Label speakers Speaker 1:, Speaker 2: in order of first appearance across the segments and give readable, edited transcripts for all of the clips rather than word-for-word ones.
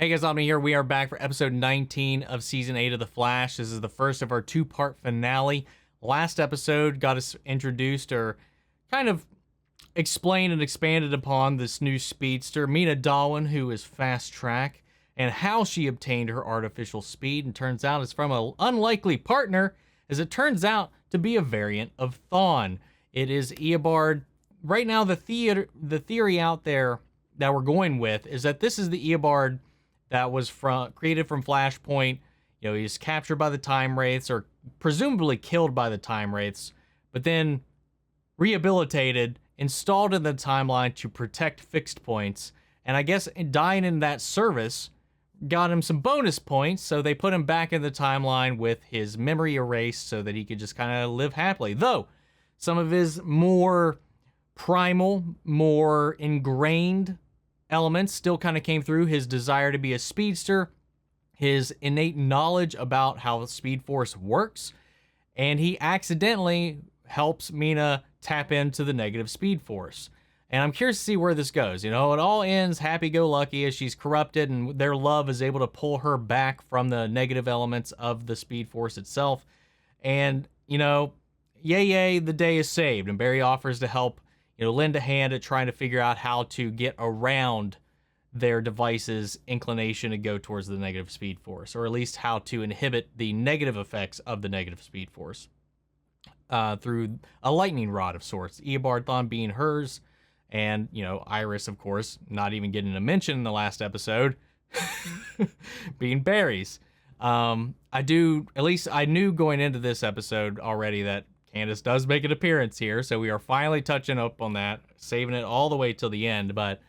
Speaker 1: Hey guys, Omni here. We are back for episode 19 of season 8 of The Flash. This is the first of our two-part finale. Last episode got us introduced or kind of explained and expanded upon this new speedster, Mina Dahlin, who is fast track, and how she obtained her artificial speed. And turns out it's from an unlikely partner, as it turns out to be a variant of Thawne. It is Eobard. Right now, the theory out there that we're going with is that this is the Eobard that was created from Flashpoint. You know, he's captured by the Time Wraiths, or presumably killed by the Time Wraiths, but then rehabilitated, installed in the timeline to protect fixed points. And I guess dying in that service got him some bonus points, so they put him back in the timeline with his memory erased so that he could just kind of live happily. Though, some of his more primal, more ingrained elements still kind of came through. His desire to be a speedster, his innate knowledge about how the Speed Force works, and he accidentally helps Mina tap into the negative Speed Force. And I'm curious to see where this goes. You know, it all ends happy-go-lucky as she's corrupted and their love is able to pull her back from the negative elements of the Speed Force itself. And, you know, yay, the day is saved. And Barry offers to help, you know, lend a hand at trying to figure out how to get around their device's inclination to go towards the negative Speed Force, or at least how to inhibit the negative effects of the negative Speed Force through a lightning rod of sorts. Eobard Thawne being hers, and, you know, Iris, of course, not even getting a mention in the last episode, being Barry's. I knew going into this episode already that Candice does make an appearance here, so we are finally touching up on that, saving it all the way till the end. But,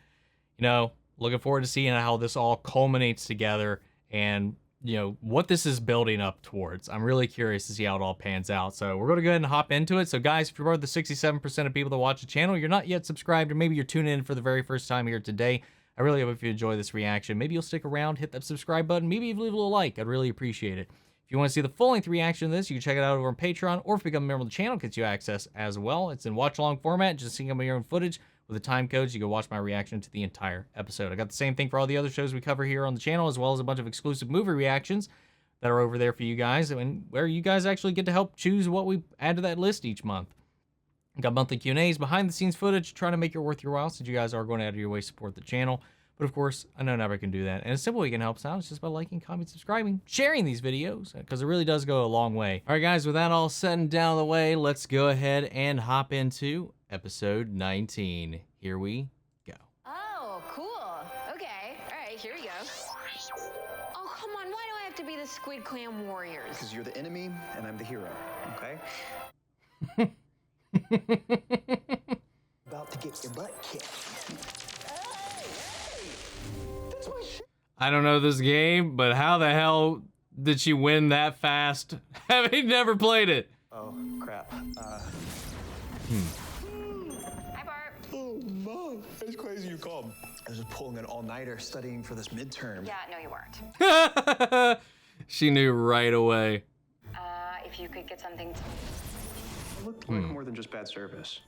Speaker 1: you know, looking forward to seeing how this all culminates together and, you know, what this is building up towards. I'm really curious to see how it all pans out. So we're going to go ahead and hop into it. So guys, if you're part of the 67% of people that watch the channel, you're not yet subscribed, or maybe you're tuning in for the very first time here today, I really hope if you enjoy this reaction, maybe you'll stick around, hit that subscribe button, maybe even leave a little like. I'd really appreciate it. If you want to see the full-length reaction to this, you can check it out over on Patreon, or if you become a member of the channel, it gets you access as well. It's in watch-along format, just seeing your own footage. With the time codes, you can watch my reaction to the entire episode. I got the same thing for all the other shows we cover here on the channel, as well as a bunch of exclusive movie reactions that are over there for you guys, and where you guys actually get to help choose what we add to that list each month. Got monthly Q&As, behind-the-scenes footage, trying to make it worth your while, since you guys are going out of your way to support the channel. But of course, I know never can do that. And a simple way you can help us out is just by liking, commenting, subscribing, sharing these videos, because it really does go a long way. All right, guys, with that all said and down the way, let's go ahead and hop into episode 19. Here we go.
Speaker 2: Oh, cool. Okay. All right, here we go. Oh, come on. Why do I have to be the Squid Clan warriors?
Speaker 3: Because you're the enemy and I'm the hero, okay? About to get your butt kicked. That's my shit.
Speaker 1: I don't know this game, but how the hell did she win that fast, having never played it?
Speaker 3: Oh, crap.
Speaker 2: Hi, Bart.
Speaker 3: Oh, Mom, it's crazy you called. I was just pulling an all-nighter studying for this midterm.
Speaker 2: Yeah, no, you weren't.
Speaker 1: She knew right away.
Speaker 2: If you could get something.
Speaker 3: It looked like more than just bad service.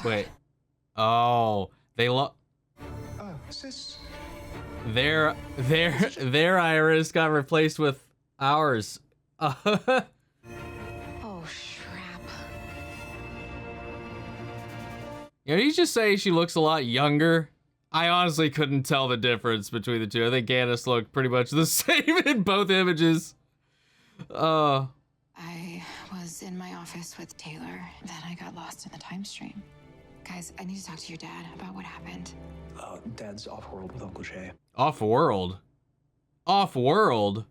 Speaker 1: Wait. Oh, they
Speaker 3: Sis.
Speaker 1: their Iris got replaced with ours.
Speaker 2: Oh, crap.
Speaker 1: You know, you just say she looks a lot younger. I honestly couldn't tell the difference between the two. I think Candice looked pretty much the same in both images.
Speaker 4: I was in my office with Taylor, then I got lost in the time stream. Guys, I need to talk to your dad about what happened.
Speaker 3: Dad's off-world with Uncle Jay.
Speaker 1: Off-world? Off-world?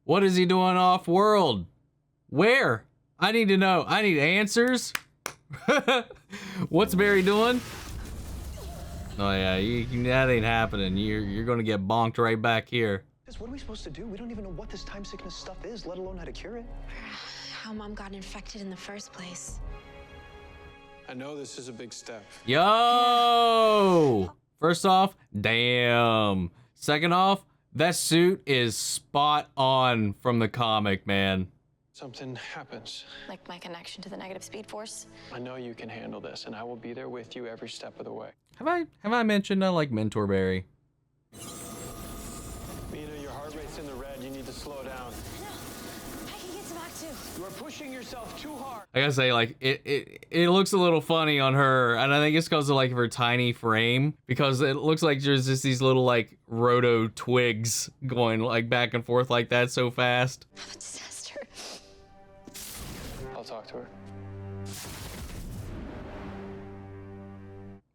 Speaker 1: What is he doing off-world? Where? I need to know. I need answers. What's Barry doing? Oh yeah, that ain't happening. You're gonna get bonked right back here.
Speaker 3: What are we supposed to do? We don't even know what this time sickness stuff is, let alone how to cure it.
Speaker 4: How Mom got infected in the first place.
Speaker 5: I know this is a big step.
Speaker 1: Yo! First off, damn. Second off, that suit is spot on from the comic, man.
Speaker 5: something happens.
Speaker 6: Like my connection to the negative speed force.
Speaker 5: I know you can handle this, and I will be there with you every step of the way.
Speaker 1: Have I mentioned I like Mentor Berry?
Speaker 5: Mina, your heart rate's in the red. You need to slow down.
Speaker 6: I can get some back too.
Speaker 5: You are pushing yourself too hard.
Speaker 1: I gotta say, like, it looks a little funny on her, and I think it's because of like her tiny frame, because it looks like there's just these little like roto twigs going like back and forth like that so fast.
Speaker 6: I'm a disaster.
Speaker 5: I'll talk to her.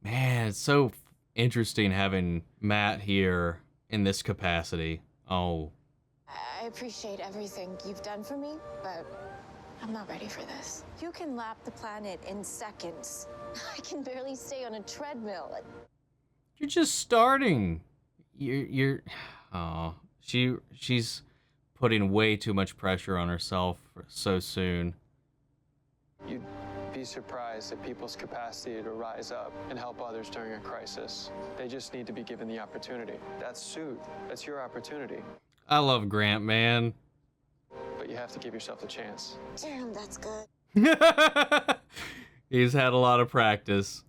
Speaker 1: Man, it's so interesting having Matt here in this capacity. Oh.
Speaker 6: I appreciate everything you've done for me, but I'm not ready for this. You can lap the planet in seconds. I can barely stay on a treadmill.
Speaker 1: You're just starting. You're oh, she's putting way too much pressure on herself so soon.
Speaker 5: You'd be surprised at people's capacity to rise up and help others during a crisis. They just need to be given the opportunity. That's Soothe. That's your opportunity.
Speaker 1: I love Grant, man.
Speaker 5: But you have to give yourself the chance.
Speaker 6: Damn, that's good.
Speaker 1: He's had a lot of practice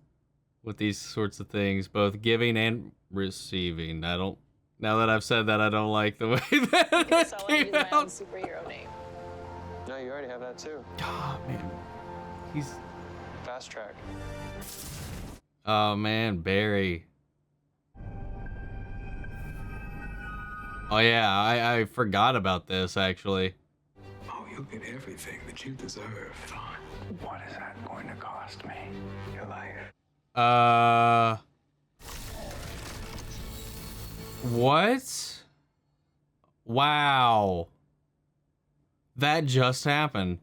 Speaker 1: with these sorts of things, both giving and receiving. Now that I've said that, I don't like the way that
Speaker 6: So I
Speaker 1: came
Speaker 6: use my own
Speaker 1: out.
Speaker 6: superhero name.
Speaker 5: No, you already have that too.
Speaker 1: Oh, man. He's...
Speaker 5: Fast track.
Speaker 1: Oh, man, Barry. Oh, yeah, I forgot about this, actually.
Speaker 7: Oh, you'll get everything that you deserve, Thawne. What is that going to cost me? Your life.
Speaker 1: What? Wow. That just happened.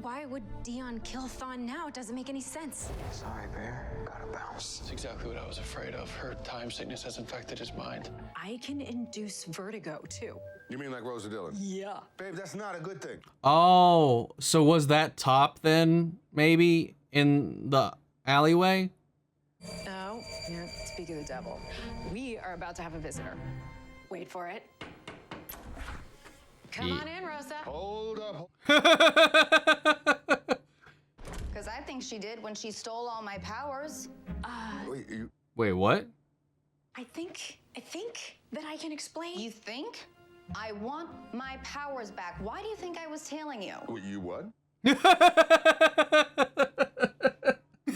Speaker 4: Why would Dion kill Thawne now? It doesn't make any sense.
Speaker 3: Sorry, Bear. Gotta bounce.
Speaker 5: That's exactly what I was afraid of. Her time sickness has infected his mind.
Speaker 8: I can induce vertigo, too.
Speaker 9: You mean like Rosa Dillon?
Speaker 8: Yeah.
Speaker 9: Babe, that's not a good thing.
Speaker 1: Oh, so was that Top then, maybe, in the alleyway?
Speaker 8: Oh, yeah, speak of the devil. We are about to have a visitor. Wait for it.
Speaker 2: Come on in, Rosa.
Speaker 9: Hold up.
Speaker 2: Because I think she did when she stole all my powers.
Speaker 9: Wait, you...
Speaker 1: Wait, what?
Speaker 8: I think that I can explain.
Speaker 2: You think? I want my powers back. Why do you think I was tailing you?
Speaker 9: Wait, you what?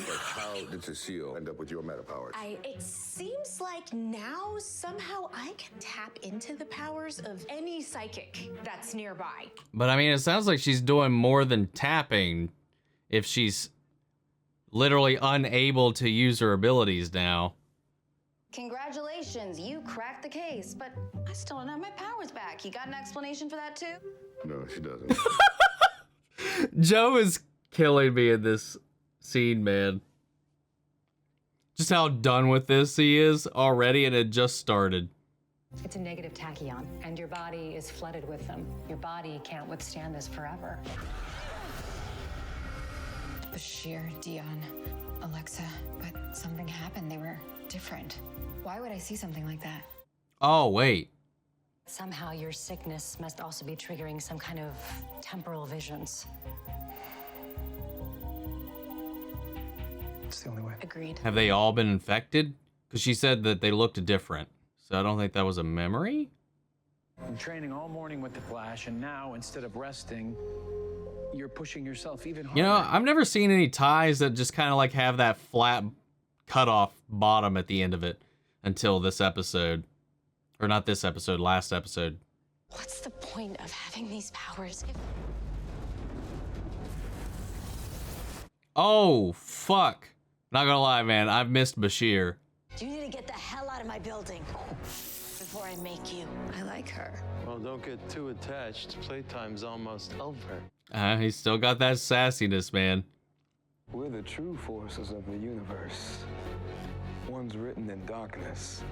Speaker 9: How did Cecile end up with your meta powers?
Speaker 8: It seems like now somehow I can tap into the powers of any psychic that's nearby.
Speaker 1: But I mean, it sounds like she's doing more than tapping if she's literally unable to use her abilities now.
Speaker 2: Congratulations, you cracked the case, but I still don't have my powers back. You got an explanation for that too?
Speaker 9: No, she doesn't.
Speaker 1: Joe is killing me in this scene, man. Just how done with this he is already, and it just started.
Speaker 10: It's a negative tachyon, and your body is flooded with them. Your body can't withstand this forever.
Speaker 4: Bashir, Dion, Alexa, but something happened. They were different. Why would I see something like that?
Speaker 1: Oh, wait.
Speaker 10: Somehow your sickness must also be triggering some kind of temporal visions.
Speaker 3: It's the only way.
Speaker 8: Agreed.
Speaker 1: Have they all been infected? Because she said that they looked different. So I don't think that was a memory?
Speaker 11: I'm training all morning with the Flash, and now, instead of resting, you're pushing yourself even harder.
Speaker 1: You know, I've never seen any ties that just kind of like have that flat cut off bottom at the end of it until this episode. Or not this episode, last episode.
Speaker 6: What's the point of having these powers if...
Speaker 1: Oh, fuck. Not gonna lie, man. I've missed Bashir.
Speaker 6: You need to get the hell out of my building before I make you.
Speaker 4: I like her.
Speaker 5: Well, don't get too attached. Playtime's almost over.
Speaker 1: He's still got that sassiness, man.
Speaker 7: We're the true forces of the universe. One's written in darkness.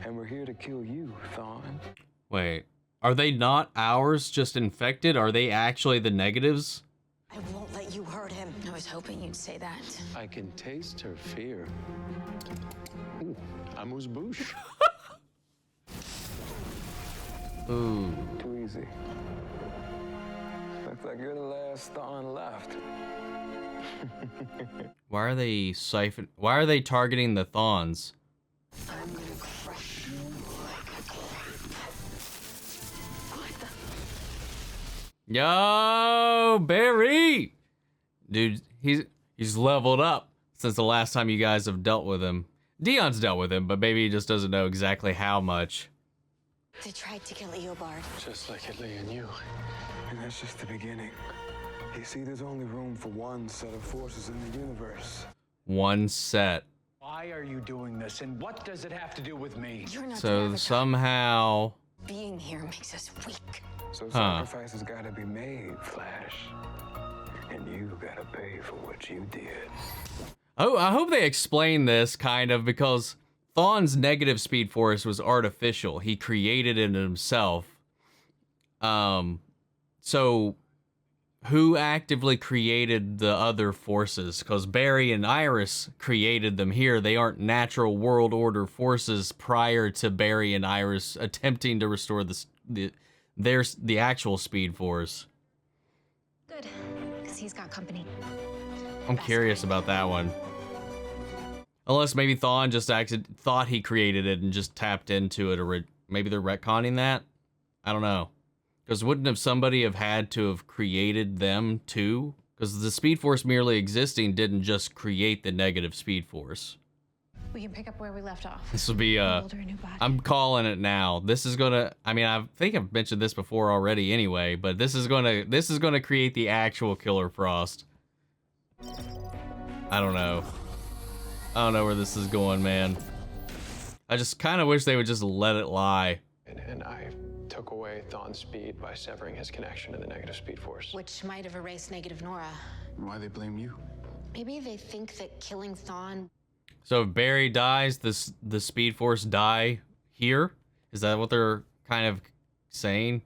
Speaker 7: And we're here to kill you, Thawne.
Speaker 1: Wait. Are they not ours, just infected? Are they actually the negatives?
Speaker 6: I won't let you hurt him.
Speaker 4: I was hoping you'd say that.
Speaker 5: I can taste her fear. Ooh, amuse bouche.
Speaker 1: Ooh.
Speaker 7: Too easy. Let's look like you're the last Thawne left.
Speaker 1: Why are they targeting the Thawnes?
Speaker 4: I'm gonna crush you like a grape. What the?
Speaker 1: Yo, Barry! Dude, he's leveled up since the last time you guys have dealt with him. Dion's dealt with him, but maybe he just doesn't know exactly how much.
Speaker 6: They tried to kill Eobard.
Speaker 5: Just like Italy and you.
Speaker 7: And that's just the beginning. You see, there's only room for one set of forces in the universe.
Speaker 1: One set.
Speaker 11: Why are you doing this, and what does it have to do with me?
Speaker 6: You're not the
Speaker 1: So
Speaker 6: Avatar.
Speaker 1: somehow...
Speaker 6: Being here makes us weak.
Speaker 7: So sacrifices gotta be made, Flash. And you gotta pay for what you did.
Speaker 1: Oh, I hope they explain this kind of, because Thawne's negative speed force was artificial. He created it himself. So who actively created the other forces? Because Barry and Iris created them here. They aren't natural world order forces prior to Barry and Iris attempting to restore the actual speed force.
Speaker 4: Good, because he's got company.
Speaker 1: I'm curious about that one. Unless maybe Thawne just thought he created it and just tapped into it, or maybe they're retconning that. I don't know. Because wouldn't have somebody have had to have created them too? Because the Speed Force merely existing didn't just create the negative Speed Force.
Speaker 4: We can pick up where we left off.
Speaker 1: This will be I'm calling it now. This is gonna, I mean, I think I've mentioned this before already anyway, but this is gonna create the actual Killer Frost. I don't know where this is going, man. I just kind of wish they would just let it lie.
Speaker 5: And I took away Thawne's speed by severing his connection to the negative speed force.
Speaker 4: Which might have erased negative Nora.
Speaker 7: Why they blame you?
Speaker 4: Maybe they think that killing Thawne.
Speaker 1: So if Barry dies, the Speed Force die here? Is that what they're kind of saying?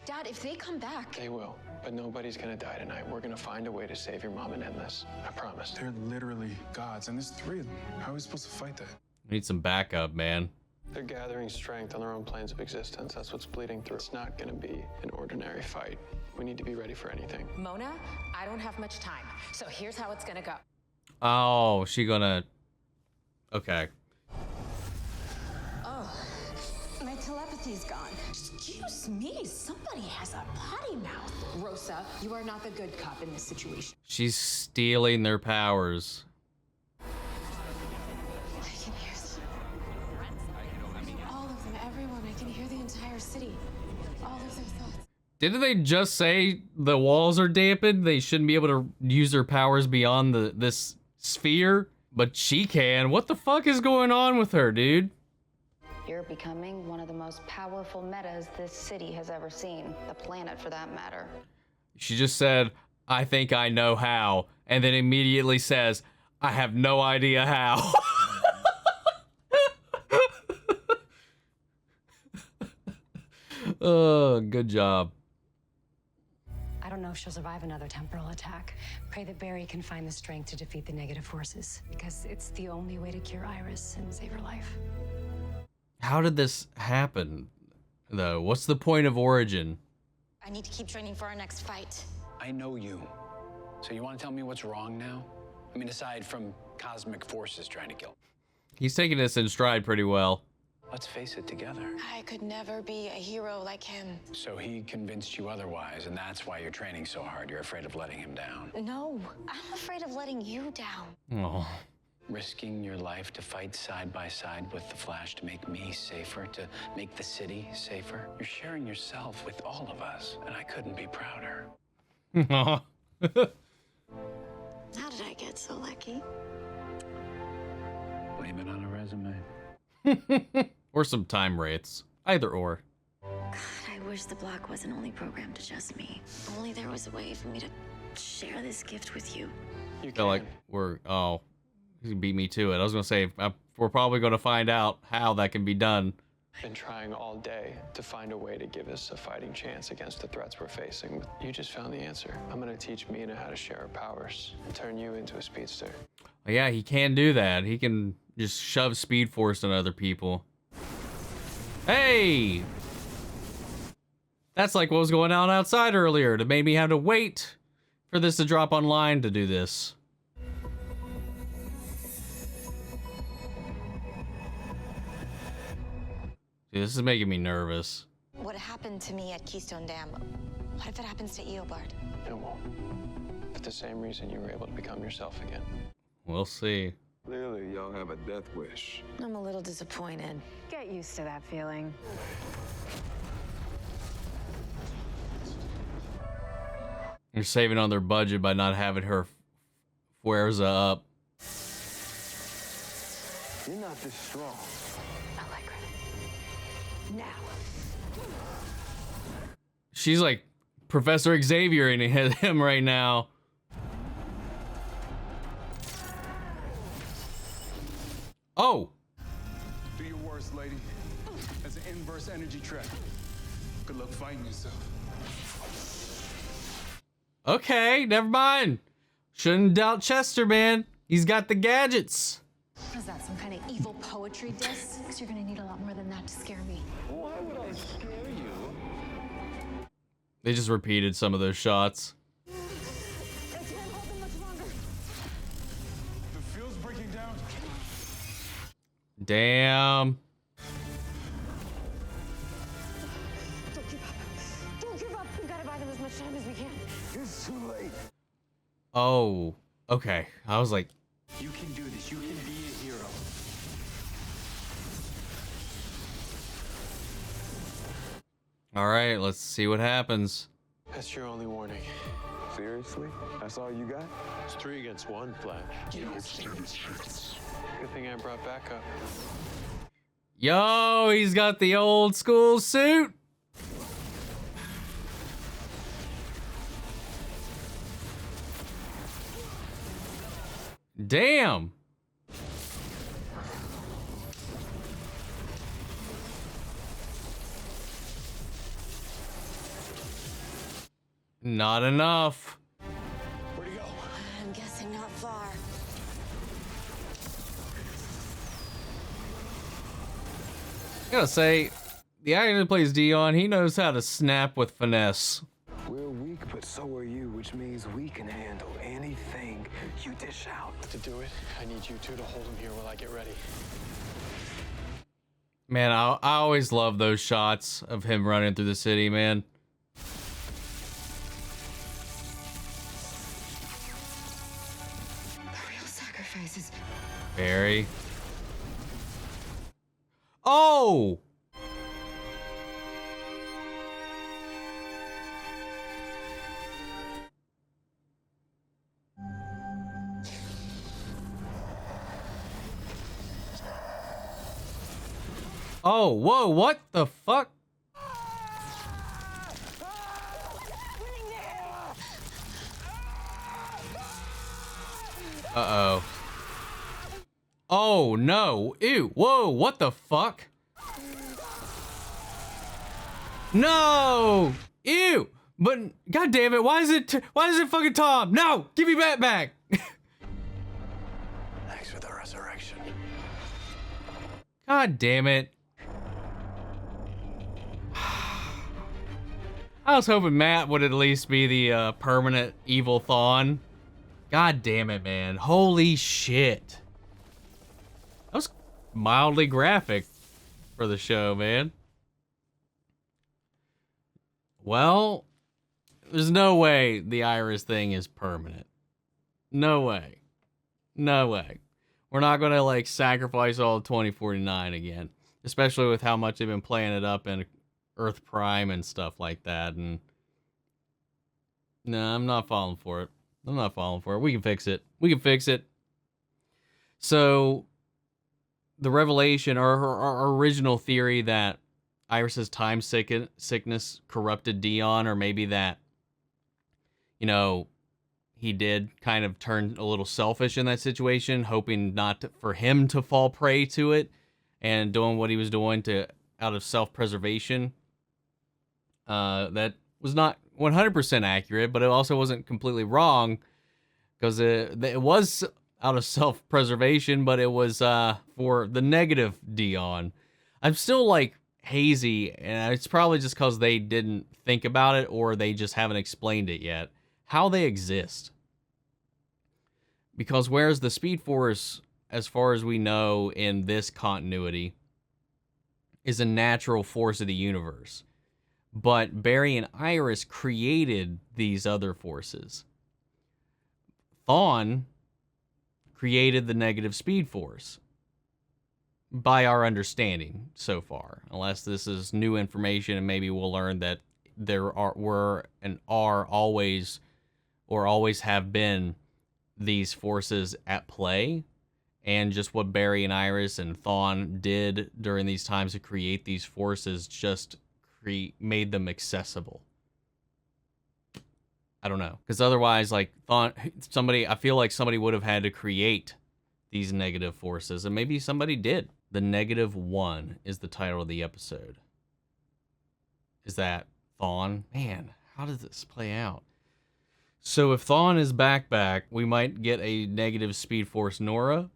Speaker 4: Dad, if they come back.
Speaker 5: They will, but nobody's gonna die tonight. We're gonna find a way to save your mom and end this. I promise.
Speaker 12: They're literally gods, and there's 3 of them. How are we supposed to fight that?
Speaker 1: We need some backup, man.
Speaker 5: They're gathering strength on their own planes of existence. That's what's bleeding through. It's not gonna be an ordinary fight. We need to be ready for anything.
Speaker 8: Mona, I don't have much time, so here's how it's gonna go.
Speaker 1: Oh, she gonna... Okay.
Speaker 8: Oh, my telepathy's gone. Excuse me, somebody has a potty mouth. Rosa, you are not the good cop in this situation.
Speaker 1: She's stealing their powers.
Speaker 6: I can hear them. All of them, everyone. I can hear the entire city. All of their thoughts.
Speaker 1: Didn't they just say the walls are dampened? They shouldn't be able to use their powers beyond this sphere? But she can. What the fuck is going on with her, dude?
Speaker 13: You're becoming one of the most powerful metas this city has ever seen. The planet, for that matter.
Speaker 1: She just said, I think I know how. And then immediately says, I have no idea how. Oh, good job.
Speaker 10: I don't know if she'll survive another temporal attack. Pray that Barry can find the strength to defeat the negative forces, because it's the only way to cure Iris and save her life.
Speaker 1: How did this happen, though? What's the point of origin?
Speaker 6: I need to keep training for our next fight.
Speaker 11: I know you. So you want to tell me what's wrong now? I mean, aside from cosmic forces trying to kill.
Speaker 1: He's taking this in stride pretty well.
Speaker 11: Let's face it together.
Speaker 6: I could never be a hero like him.
Speaker 11: So he convinced you otherwise, and that's why you're training so hard. You're afraid of letting him down.
Speaker 6: No, I'm afraid of letting you down.
Speaker 1: Oh.
Speaker 11: Risking your life to fight side by side with the Flash to make me safer, to make the city safer. You're sharing yourself with all of us, and I couldn't be prouder.
Speaker 6: How did I get so lucky?
Speaker 11: Blame it on a resume.
Speaker 1: Or some time wraiths. Either or.
Speaker 6: God, I wish the block wasn't only programmed to just me. Only there was a way for me to share this gift with you.
Speaker 5: You
Speaker 1: feel like he beat me to it. I was gonna say, we're probably gonna find out how that can be done.
Speaker 5: Been trying all day to find a way to give us a fighting chance against the threats we're facing. You just found the answer. I'm gonna teach Mina how to share her powers and turn you into a speedster.
Speaker 1: Yeah, he can do that. He can just shove Speed Force on other people. Hey! That's like what was going on outside earlier. It made me have to wait for this to drop online to do this. Dude, this is making me nervous.
Speaker 6: What happened to me at Keystone Dam? What if it happens to Eobard?
Speaker 5: It won't. For the same reason you were able to become yourself again.
Speaker 1: We'll see.
Speaker 7: Clearly, y'all have a death wish.
Speaker 6: I'm a little disappointed.
Speaker 10: Get used to that feeling.
Speaker 1: They're saving on their budget by not having her Fuerza up.
Speaker 7: You're not this strong.
Speaker 10: I like her. Now.
Speaker 1: She's like Professor Xavier in him right now. Oh!
Speaker 12: Do your worst, lady. As an inverse energy trap. Good luck fighting yourself.
Speaker 1: Okay, never mind. Shouldn't doubt Chester, man. He's got the gadgets.
Speaker 8: Is that some kind of evil poetry diss? Because you're gonna need a lot more than that to scare me.
Speaker 7: Why would I scare you?
Speaker 1: They just repeated some of those shots.
Speaker 12: The field's breaking down.
Speaker 1: Damn.
Speaker 8: Don't give up. Don't give up. We've got to buy them as much time as we can.
Speaker 7: It's too late.
Speaker 1: Oh, okay. I was like,
Speaker 11: You can do this. You can be a hero.
Speaker 1: all right, let's see what happens.
Speaker 5: That's your only warning.
Speaker 7: Seriously? That's all you got?
Speaker 5: It's 3 against 1, Flash. Good thing I brought backup.
Speaker 1: Yo, he's got the old school suit. Damn. Not enough.
Speaker 3: Where'd he go?
Speaker 6: I'm guessing not far.
Speaker 1: I gotta say, the actor that plays Dion, he knows how to snap with finesse.
Speaker 7: We're weak, but so are you, which means we can handle anything you dish out.
Speaker 5: To do it, I need you two to hold him here while I get ready.
Speaker 1: Man, I always love those shots of him running through the city, man.
Speaker 6: The real sacrifices.
Speaker 1: Barry. Oh! Oh, whoa, what the fuck? Uh-oh. Oh, no. Ew, whoa, what the fuck? No! Ew! But, god damn it, why is it fucking Tom? No! Give me that back!
Speaker 11: Thanks for the resurrection.
Speaker 1: God damn it. I was hoping Matt would at least be the permanent evil Thawne. God damn it, man. Holy shit. That was mildly graphic for the show, man. Well, there's no way the Iris thing is permanent. No way. No way. We're not going to, like, sacrifice all of 2049 again. Especially with how much they've been playing it up in Earth Prime and stuff like that. And no, I'm not falling for it. I'm not falling for it. We can fix it. We can fix it. So, the revelation, or our original theory that Iris's time sickness corrupted Dion, or maybe that, you know, he did kind of turn a little selfish in that situation, hoping not for him to fall prey to it, and doing what he was doing out of self-preservation. That was not 100% accurate, but it also wasn't completely wrong, because it was out of self-preservation, but it was for the negative Dion. I'm still like hazy, and it's probably just because they didn't think about it or they just haven't explained it yet, how they exist. Because whereas the Speed Force, as far as we know in this continuity, is a natural force of the universe, but Barry and Iris created these other forces. Thawne created the negative Speed Force, by our understanding so far, unless this is new information, and maybe we'll learn that there were and are always, or always have been, these forces at play, and just what Barry and Iris and Thawne did during these times to create these forces just made them accessible. I don't know, because otherwise, like, I feel like somebody would have had to create these negative forces, and maybe somebody did. The Negative One is the title of the episode. Is that Thawne? Man, how does this play out? So if Thawne is back, we might get a negative Speed Force Nora,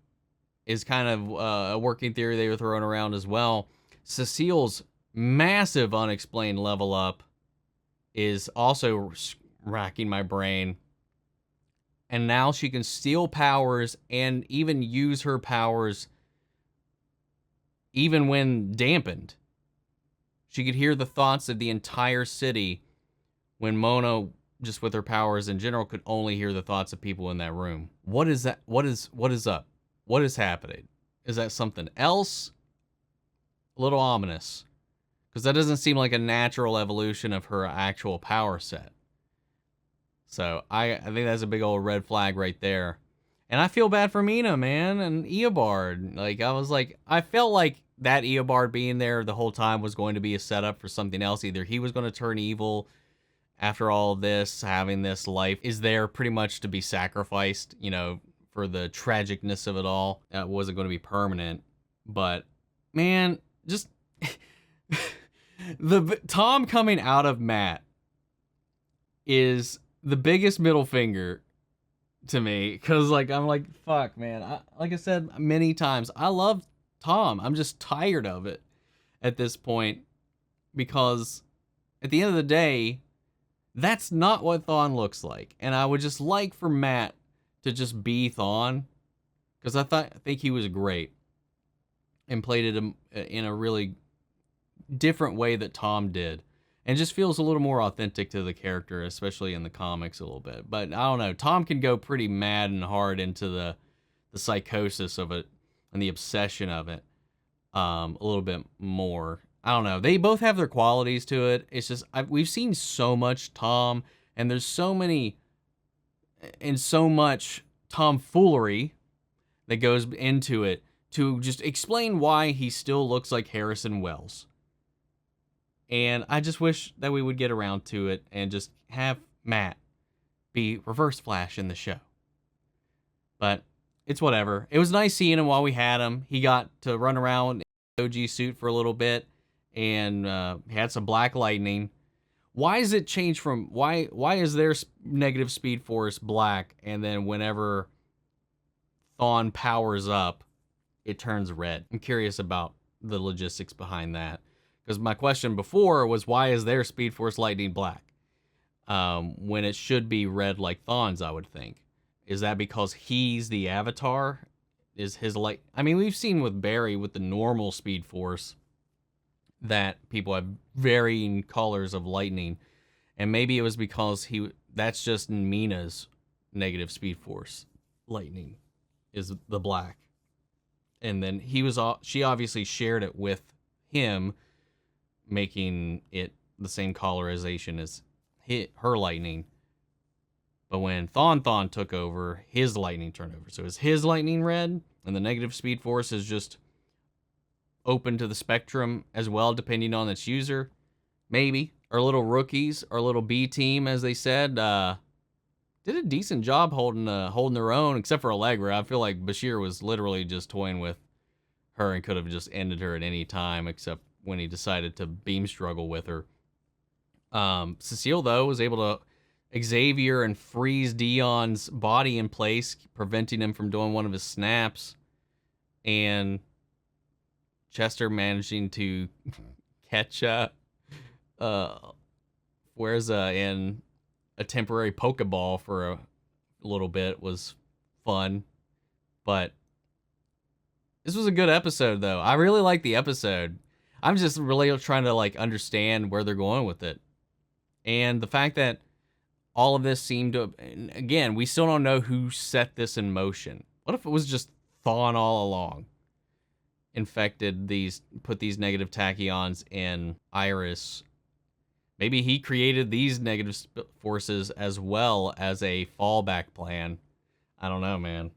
Speaker 1: is kind of a working theory they were throwing around as well. Cecile's massive unexplained level up is also racking my brain. And now she can steal powers and even use her powers even when dampened. She could hear the thoughts of the entire city when Mona, just with her powers in general, could only hear the thoughts of people in that room. What is that? What is up? What is happening? Is that something else? A little ominous. Because that doesn't seem like a natural evolution of her actual power set. So I think that's a big old red flag right there. And I feel bad for Mina, man, and Eobard. I felt like that Eobard being there the whole time was going to be a setup for something else. Either he was going to turn evil after all of this, having this life is there pretty much to be sacrificed, for the tragicness of it all. That wasn't going to be permanent. But, man, just the Tom coming out of Matt is the biggest middle finger to me, because I'm like, fuck, man. Like I said many times, I love Tom. I'm just tired of it at this point, because at the end of the day, that's not what Thawne looks like. And I would just like for Matt to just be Thawne, because I think he was great and played it in a really different way that Tom did. And just feels a little more authentic to the character, especially in the comics a little bit. But I don't know. Tom can go pretty mad and hard into the psychosis of it and the obsession of it a little bit more. I don't know. They both have their qualities to it. It's just we've seen so much Tom, and there's so many and so much tomfoolery that goes into it to just explain why he still looks like Harrison Wells. And I just wish that we would get around to it and just have Matt be Reverse Flash in the show. But it's whatever. It was nice seeing him while we had him. He got to run around in the OG suit for a little bit, and he had some black lightning. Why is it changed from... Why is their negative Speed Force black, and then whenever Thawne powers up, it turns red? I'm curious about the logistics behind that. Because my question before was, why is their Speed Force lightning black? When it should be red like Thawne's, I would think. Is that because he's the Avatar? Is his light... I mean, we've seen with Barry, with the normal Speed Force, that people have varying colors of lightning. And maybe it was because that's just Mina's negative Speed Force lightning, is the black. And then she obviously shared it with him, making it the same colorization as her lightning. But when Thawne took over, his lightning turned over. So is his lightning red, and the negative Speed Force is just open to the spectrum as well, depending on its user? Maybe. Our little rookies, our little B team, as they said, did a decent job holding their own, except for Allegra. I feel like Bashir was literally just toying with her and could have just ended her at any time, except when he decided to beam struggle with her. Cecile, though, was able to Xavier and freeze Dion's body in place, preventing him from doing one of his snaps. And Chester managing to catch Fuerza in a temporary Pokeball for a little bit was fun. But this was a good episode, though. I really like the episode. I'm just really trying to like understand where they're going with it. And the fact that all of this seemed to, and again, we still don't know who set this in motion. What if it was just Thawne all along? Put these negative tachyons in Iris. Maybe he created these negative forces as well as a fallback plan. I don't know, man.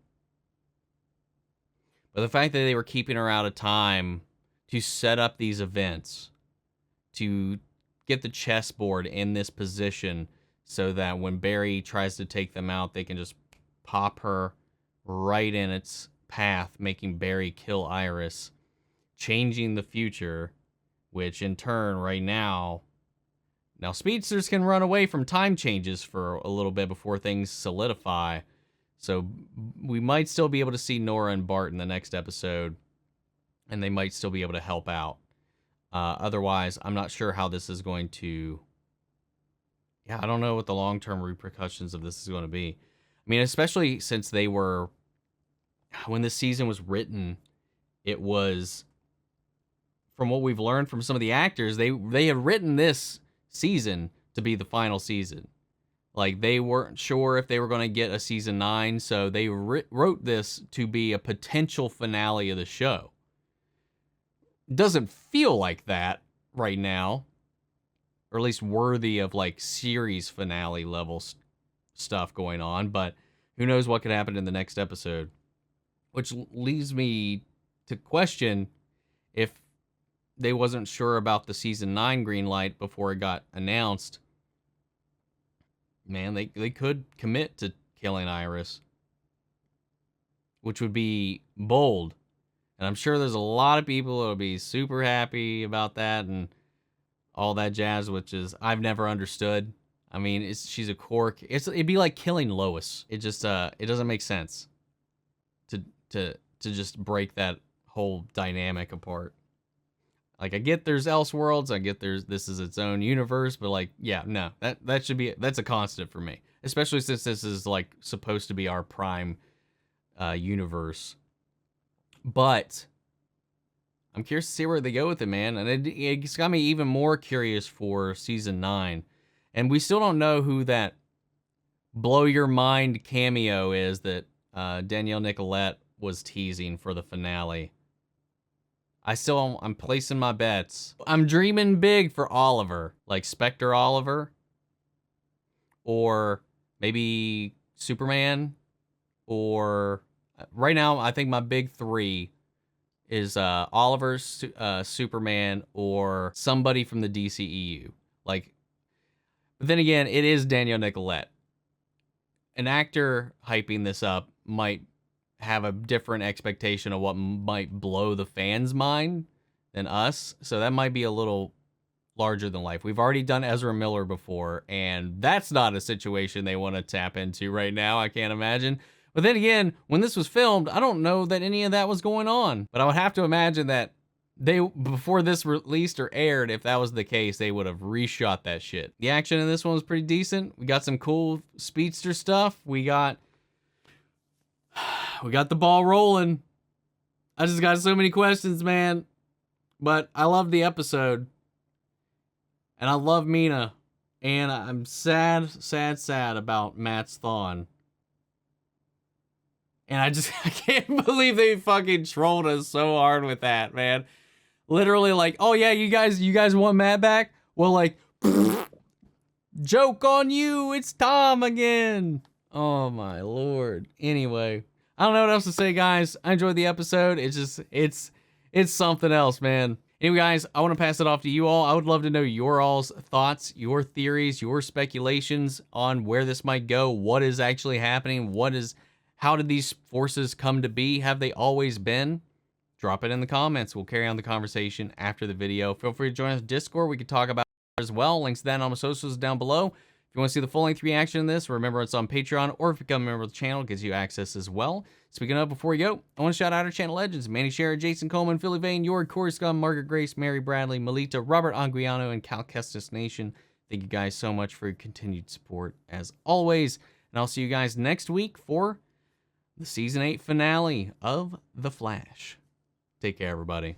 Speaker 1: But the fact that they were keeping her out of time to set up these events, to get the chessboard in this position so that when Barry tries to take them out, they can just pop her right in its path, making Barry kill Iris, changing the future, which in turn right now speedsters can run away from time changes for a little bit before things solidify. So we might still be able to see Nora and Bart in the next episode, and they might still be able to help out. Otherwise, I'm not sure how this is going to... Yeah, I don't know what the long-term repercussions of this is going to be. I mean, especially since they were... When this season was written, it was... From what we've learned from some of the actors, they had written this season to be the final season. Like, they weren't sure if they were going to get a season 9, so they wrote this to be a potential finale of the show. Doesn't feel like that right now, or at least worthy of like series finale level stuff going on, but who knows what could happen in the next episode, which leaves me to question if they wasn't sure about the season 9 green light before it got announced. Man, they could commit to killing Iris, which would be bold. And I'm sure there's a lot of people that'll be super happy about that and all that jazz, which is I've never understood. I mean, she's a Quark. It'd be like killing Lois. It just it doesn't make sense to just break that whole dynamic apart. Like, I get there's Elseworlds, I get this is its own universe, but like, yeah, no, that's a constant for me, especially since this is like supposed to be our prime universe. But I'm curious to see where they go with it, man, and it's got me even more curious for season 9, and we still don't know who that blow your mind cameo is that Danielle Nicolet was teasing for the finale. I'm placing my bets. I'm dreaming big for Oliver, like Spectre Oliver, or maybe Superman, or right now I think my big 3 is Oliver, Superman, or somebody from the DCEU. Like, but then again, it is Danielle Nicolet. An actor hyping this up might have a different expectation of what might blow the fans' mind than us, so that might be a little larger than life. We've already done Ezra Miller before, and that's not a situation they want to tap into right now, I can't imagine. But then again, when this was filmed, I don't know that any of that was going on, but I would have to imagine that before this released or aired, if that was the case, they would have reshot that shit. The action in this one was pretty decent. We got some cool speedster stuff. We got the ball rolling. I just got so many questions, man. But I love the episode. And I love Mina. And I'm sad about Matt's Thawne. And I can't believe they fucking trolled us so hard with that, man. Literally like, oh yeah, you guys want Matt back? Well, like, joke on you, it's Tom again. Oh my Lord. Anyway, I don't know what else to say, guys. I enjoyed the episode. It's something else, man. Anyway, guys, I want to pass it off to you all. I would love to know your all's thoughts, your theories, your speculations on where this might go, what is actually happening, how did these forces come to be? Have they always been? Drop it in the comments. We'll carry on the conversation after the video. Feel free to join us on Discord. We could talk about it as well. Links to that on my socials down below. If you want to see the full-length reaction to this, remember it's on Patreon, or if you become a member of the channel, it gives you access as well. Speaking of, before we go, I want to shout out our channel legends: Manny Scherer, Jason Coleman, Philly Vane, York, Corey Scum, Margaret Grace, Mary Bradley, Melita, Robert Anguiano, and Cal Kestis Nation. Thank you guys so much for your continued support, as always. And I'll see you guys next week for the Season 8 finale of The Flash. Take care, everybody.